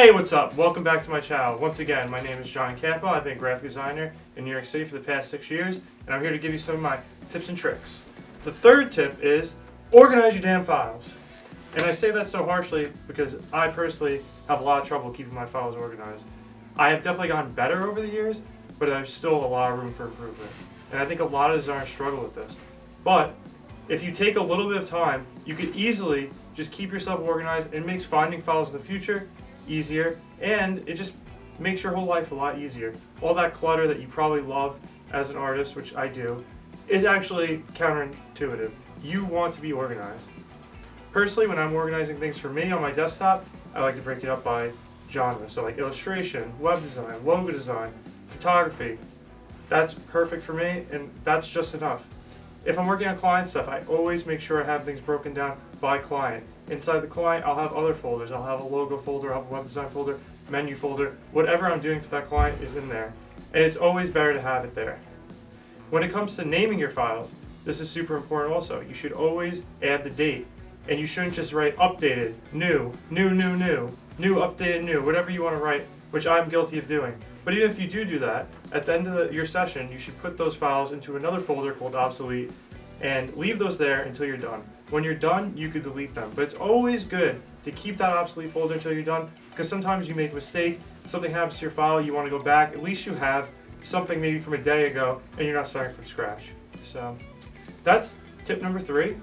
Hey, what's up? Welcome back to my channel. Once again, my name is John Incampo. I've been a graphic designer in New York City for the past 6 years, and I'm here to give you some of my tips and tricks. The third tip is organize your damn files. And I say that so harshly because I personally have a lot of trouble keeping my files organized. I have definitely gotten better over the years, but there's still a lot of room for improvement. And I think a lot of designers struggle with this. But if you take a little bit of time, you could easily just keep yourself organized. It makes finding files in the future easier, and it just makes your whole life a lot easier. All that clutter that you probably love as an artist, which I do, is actually counterintuitive. You want to be organized. Personally, when I'm organizing things for me on my desktop, I like to break it up by genre. So like illustration, web design, logo design, photography. That's perfect for me, and that's just enough. If I'm working on client stuff, I always make sure I have things broken down by client. Inside the client, I'll have other folders. I'll have a logo folder, I'll have a web design folder, menu folder. Whatever I'm doing for that client is in there. And it's always better to have it there. When it comes to naming your files, this is super important also. You should always add the date. And you shouldn't just write updated, new, updated, new, whatever you want to write, which I'm guilty of doing. But even if you do that, at the end of your session, you should put those files into another folder called obsolete and leave those there until you're done. When you're done, you could delete them. But it's always good to keep that obsolete folder until you're done, because sometimes you make a mistake, something happens to your file, you want to go back, at least you have something maybe from a day ago and you're not starting from scratch. So that's tip number 3.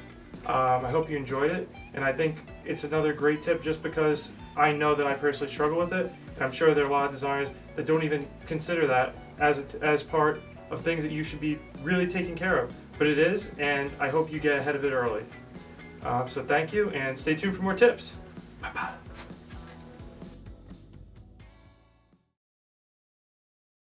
I hope you enjoyed it, and I think it's another great tip just because I know that I personally struggle with it, and I'm sure there are a lot of designers that don't even consider that as part of things that you should be really taking care of. But it is, and I hope you get ahead of it early. So thank you, and stay tuned for more tips. Bye-bye.